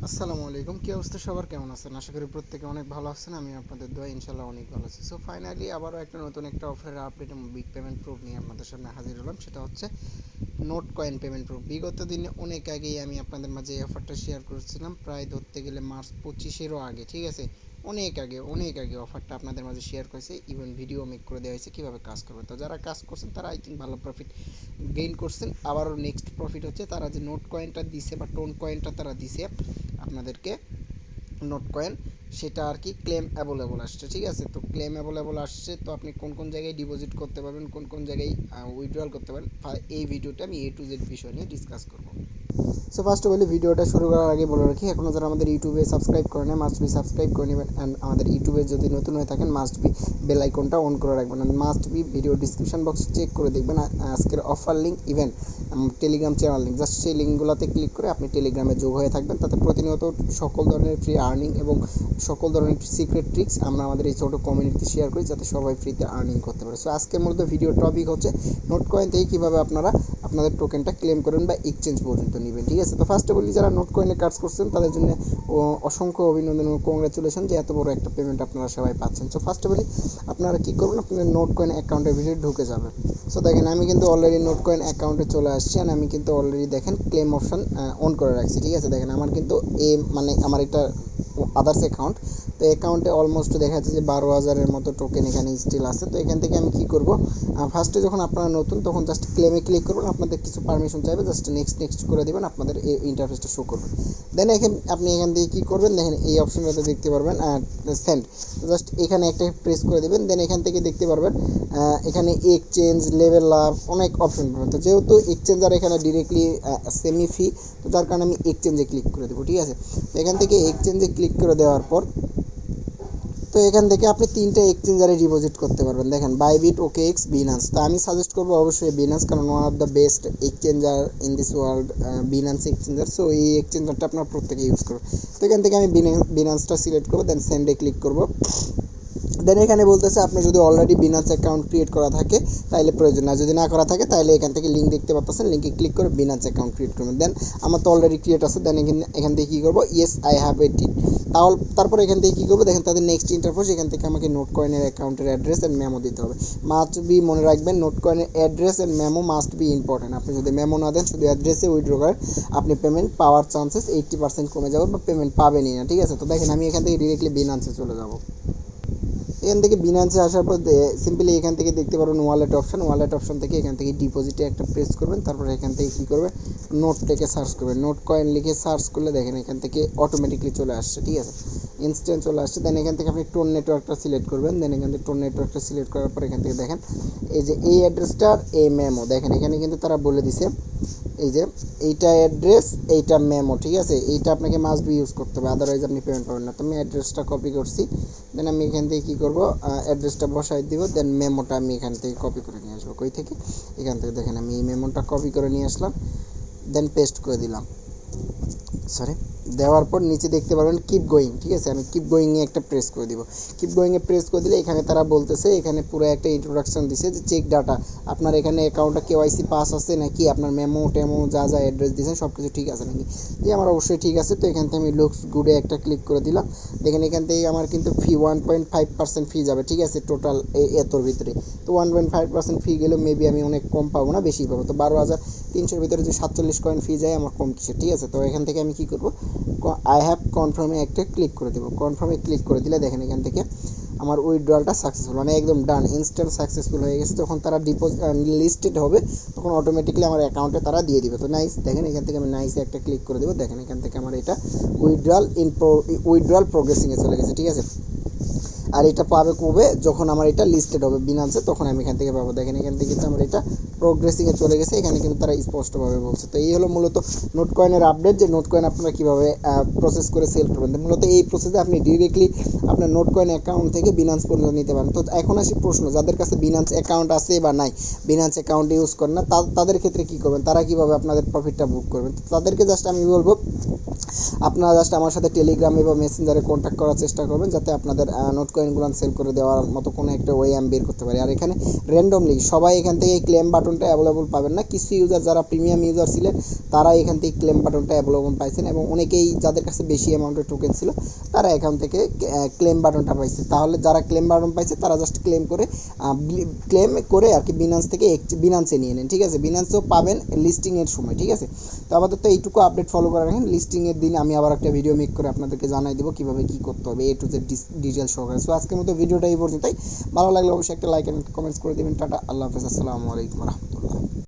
আসসালামু আলাইকুম, কি অবস্থা সবার? কেমন আছেন? আশা করি প্রত্যেকে অনেক ভালো আছেন। আমি আপনাদের দোয়া ইনশাল্লাহ অনেক ভালো আছি। সো ফাইনালি আবারও একটা নতুন একটা অফারের আপডেট এবং বিগ পেমেন্ট প্রুফ নিয়ে আপনাদের সামনে হাজির হলাম। সেটা হচ্ছে নোট কয়েন পেমেন্ট প্রুফ। বিগত দিনে অনেক আগেই আমি আপনাদের মাঝে এই অফারটা শেয়ার করেছিলাম, প্রায় ধরতে গেলে মার্চ 25-এরও আগে, ঠিক আছে? অনেক আগে অফারটা আপনাদের মাঝে শেয়ার করেছে, ইভেন ভিডিও মেক করে দেওয়া হয়েছে কীভাবে কাজ করবে। তো যারা কাজ করছেন তারা আই থিঙ্ক ভালো প্রফিট গেইন করছেন। আবারও নেক্সট প্রফিট হচ্ছে তারা যে নোট কয়েনটা দিছে বা টোন কয়েনটা তারা দিছে আপনাদেরকে, নোট কয়েন, সেটা আর কি ক্লেম অ্যাভেলেবল আসছে, ঠিক আছে? তো ক্লেম অ্যাভেলেবল আসছে, তো আপনি কোন কোন জায়গায় ডিপোজিট করতে পারবেন, কোন কোন জায়গায় উইথড্রল করতে পারেন, এই ভিডিওটা আমি A to Z বিষয় নিয়ে ডিসকাস করব। সো ফার্স্ট অফ অল ভিডিওটা শুরু করার আগে বলে রাখি, এখনও যারা আমাদের ইউটিউবে সাবস্ক্রাইব করে নেয় মাস্ট বি সাবস্ক্রাইব করে নেবেন, অ্যান্ড আমাদের ইউটিউবে যদি নতুন হয়ে থাকেন মাস্ট বি বেল আইকনটা অন করে রাখবেন, and must be video description box check করে দেখবেন আজকের offer link, even Telegram channel link, just সেই লিঙ্কগুলোতে ক্লিক করে আপনি টেলিগ্রামে যোগ হয়ে থাকবেন। তাতে প্রতিনিয়ত সকল ধরনের ফ্রি আর্নিং এবং সকল ধরনের সিক্রেট ট্রিক্স আমরা আমাদের এই ছোটো কমিউনিটিতে শেয়ার করি, যাতে সবাই ফ্রিতে আর্নিং করতে পারে। সো আজকের মূলত ভিডিওর টপিক হচ্ছে নোট কয়েন থেকে কীভাবে আপনারা আপনাদের টোকেনটা ক্লেম করবেন বা এক্সচেঞ্জ পর্যন্ত নেবেন, ঠিক আছে? তো ফার্স্ট অফ অল যারা নোট কয়েনে কাজ করছেন তাদের জন্য অসংখ্য অভিনন্দন এবং কংগ্রাচুলেশন যে এত বড় একটা পেমেন্ট আপনারা সবাই পাচ্ছেন। সো ফার্স্ট অফ অল আপনারা কী করবেন, আপনাদের নোট কয়েন অ্যাকাউন্টের ভিতরে ঢুকে যাবেন। সো দেখেন আমি কিন্তু অলরেডি নোট কয়েন অ্যাকাউন্টে চলে আসছি, আর আমি কিন্তু অলরেডি দেখেন ক্লেম অপশন অন করে রাখছি, ঠিক আছে? দেখেন আমার কিন্তু আমার একটা আদার্স অ্যাকাউন্ট, তো অ্যাকাউন্টে অলমোস্ট দেখা যাচ্ছে যে 12,000-এর মতো টোকেন এখানে স্টিল আছে। তো এখান থেকে আমি কী করব, ফার্স্টে যখন আপনারা নতুন তখন জাস্ট ক্লেমে ক্লিক করবেন, আপনাদের কিছু পারমিশন চাইবে, জাস্ট নেক্সট করে দেবেন, আপনাদের এই ইন্টারফেসটা শো করবে। দেন আপনি এখান থেকে কী করবেন, দেখেন এই অপশনটাতে দেখতে পারবেন সেন্ড, জাস্ট এখানে একটা প্রেস করে দেবেন। দেন এখান থেকে দেখতে পারবেন এখানে এক্সচেঞ্জ লেভেল আপ অনেক অপশন পাবেন। তো যেহেতু এক্সচেঞ্জার এখানে ডিরেক্টলি সেমি ফি, তো যার কারণে আমি এক্সচেঞ্জে ক্লিক করে দেবো, ঠিক আছে? তো এখান থেকে এক্সচেঞ্জে ক্লিক করে দেওয়ার পর তো এখান থেকে আপনি তিনটে এক্সচেঞ্জারে ডিপোজিট করতে পারবেন। দেখেন বাইবিট, ওকেএক্স, বিনান্স। তো আমি সাজেস্ট করবো অবশ্যই বিনান্স, কারণ one of the best exchanger in this world, Binance exchanger. So এই এক্সচেঞ্জারটা আপনার প্রত্যেকে ইউজ করবেন। তো এখান থেকে আমি বিনান্সটা সিলেক্ট করবো, দেন সেন্ডে ক্লিক করবো। দেন এখানে বলতেছে আপনি যদি অলরেডি বিনান্স অ্যাকাউন্ট ক্রিয়েট করা থাকে তাহলে প্রয়োজন না, যদি না করা থাকে তাহলে এখান থেকে লিঙ্ক দেখতে পাচ্ছেন, লিঙ্কে ক্লিক করে বিনান্স অ্যাকাউন্ট ক্রিয়েট করবেন। দেন আমার তো অলরেডি ক্রিয়েট আছে, দেন এখান থেকে কী করবো, ইয়েস আই হ্যাভ ইট। তারপর এখান থেকে কী করবো, দেখেন তাদের নেক্সট ইন্টারফেস, এখান থেকে আমাকে নোট কয়েনের অ্যাকাউন্টের অ্যাড্রেস অ্যান্ড মেমো দিতে হবে। মাস্ট বি, মনে রাখবেন, নোট কয়েনের address and memo must be important. আপনি যদি মেমো না দেন, শুধু অ্যাড্রেসে উইথড্র করেন, আপনি পেমেন্ট পাওয়ার চান্সেস 80% কমে যাবে বা পেমেন্ট পাবেনই না, ঠিক আছে? তো দেখেন আমি এখান থেকে ডিরেক্টলি বিনান্সে চলে যাবো। এখান থেকে বিনান্সে আসার পর সিম্পলি এখান থেকে দেখতে পারবেন ওয়ালেট অপশন থেকে এখান থেকে ডিপোজিটে একটা প্রেস করবেন। তারপরে এখান থেকে কী করবেন, নোট থেকে সার্চ করবেন, নোট কয়েন লিখে সার্চ করলে দেখেন এখান থেকে অটোমেটিকলি চলে আসছে, ঠিক আছে? ইনস্ট্যান্ট চলে আসছে। দেন এখান থেকে আপনি টোন নেটওয়ার্কটা সিলেক্ট করবেন। দেন এখান থেকে টোন নেটওয়ার্কটা সিলেক্ট করার পর এখান থেকে দেখেন এই যে এই অ্যাড্রেসটার এই মেমো, দেখেন এখানে কিন্তু তারা বলে দিছে এই যে এইটা অ্যাড্রেস, এইটা মেমো, ঠিক আছে? এইটা আপনাকে মাস্ট বি ইউজ করতে হবে, আদারওয়াইজ আপনি পেমেন্ট পাবেন না। তো আমি অ্যাড্রেসটা কপি করছি। দেন আমি এখান থেকে কী করবো, অ্যাড্রেসটা বসাই দিব। দেন মেমোটা আমি এখান থেকে কপি করে নিয়ে আসবো। কই থেকে? এখান থেকে। দেখেন আমি এই মেমোটা কপি করে নিয়ে আসলাম, দেন পেস্ট করে দিলাম, সরি, দেওয়ার পর নিচে দেখতে পারবেন কিপ গোয়িং, ঠিক আছে? আমি কিপ গোয়িংয়ে একটা প্রেস করে দিব। কিপ গোয়িংয়ে প্রেস করে দিলে এখানে তারা বলতেছে, এখানে পুরো একটা ইন্ট্রোডাকশন দিছে যে চেক ডাটা, আপনার এখানে অ্যাকাউন্টটা কেওয়াইসি পাস আছে নাকি, আপনার মেমো টেমো যা যা অ্যাড্রেস দিয়েছেন সব কিছু ঠিক আছে নাকি। যে আমার অবশ্যই ঠিক আছে। তো এখান থেকে আমি লুকস গুডে একটা ক্লিক করে দিলাম। দেখেন এখান থেকে আমার কিন্তু ফি 1.5% ফি যাবে, ঠিক আছে? টোটাল এতর ভিতরে। তো 1.5% ফি গেলেও মেবি আমি অনেক কম পাবো না, বেশি পাবো। তো 12,300-এর ভিতরে যে 47 কয়েন ফি যায় আমার কম কিসে, ঠিক আছে? তো এখান থেকে আমি কী করবো, আই হ্যাভ কনফার্মে একটা ক্লিক করে দেবো। কনফার্মে ক্লিক করে দিলে দেখেন এখান থেকে আমার উইথড্রলটা সাকসেসফুল, মানে একদম ডান, ইনস্ট্যান্ট সাকসেসফুল হয়ে গেছে। যখন তারা লিস্টেড হবে তখন অটোমেটিকলি আমার অ্যাকাউন্টে তারা দিয়ে দিবে। তো নাইস, দেখেন এখান থেকে আমি নাইসে একটা ক্লিক করে দেবো। দেখেন এখান থেকে আমার এটা উইথড্রল প্রোগ্রেসিংয়ে চলে গেছে, ঠিক আছে? আর এটা পাবে কবে, যখন আমার এটা লিস্টেড হবে বিনান্সে, তখন আমি এখান থেকে পাবো। দেখেন এখান থেকে কিন্তু আমার এটা প্রোগ্রেসিংয়ে চলে গেছে, এখানে কিন্তু তারা স্পষ্টভাবে বলছে। তো এই হলো মূলত নোট কয়েনের আপডেট, যে নোট কয়েন আপনারা কীভাবে প্রসেস করে সেল করবেন। মূলত এই প্রসেসে আপনি ডিরেক্টলি আপনার নোট কয়েন অ্যাকাউন্ট থেকে বিনান্স পর্যন্ত নিতে পারেন। তো এখন আসি প্রশ্ন, যাদের কাছে বিনান্স অ্যাকাউন্ট আছে বা নাই, বিনান্স অ্যাকাউন্ট ইউজ করেন না, তাদের ক্ষেত্রে কী করবেন, তারা কীভাবে আপনাদের প্রফিটটা বুক করবেন? তাদেরকে জাস্ট আমি বলবো, আপনারা জাস্ট আমার সাথে টেলিগ্রামে বা মেসেঞ্জারে কন্ট্যাক্ট করার চেষ্টা করবেন, যাতে আপনাদের নোট কয়েনগুলো সেল করে দেওয়ার মতো কোনো একটা ওয়ে আমি বের করতে পারি। আর এখানে র্যান্ডমলি সবাই এখান থেকে ক্লেম বাটনটা অ্যাভেলেবল পাবেন না, কিছু ইউজার যারা প্রিমিয়াম ইউজার ছিলেন তারা এখান থেকে ক্লেম বাটনটা অ্যাভেলেবল পাইছেন, এবং অনেকেই যাদের কাছে বেশি অ্যামাউন্টের টোকেন ছিল তারা এখান থেকে ক্লেম বাটনটা পাইছে। তাহলে যারা ক্লেম বাটন পাইছে তারা জাস্ট ক্লেম করে আর কি বিনান্স থেকে বিনান্সে নিয়ে নেন, ঠিক আছে? বিনান্সেও পাবেন লিস্টিংয়ের সময়, ঠিক আছে? তো আপাতত এইটুকু আপডেট ফলো করে রাখেন। লিস্টিংয়ের দিন আমি আবার একটা ভিডিও মেক করে আপনাদেরকে জানাই দেবো কীভাবে কী করতে হবে A to Z ডিটেল সহকারে। সো আজকের মতো ভিডিওটা এই পর্যন্তই। ভালো লাগলে অবশ্যই একটা লাইক এবং কমেন্টস করে দেবেন। টাটা, আল্লাহ হাফেজ, আসসালামু আলাইকুম রহমতুল্লাহ।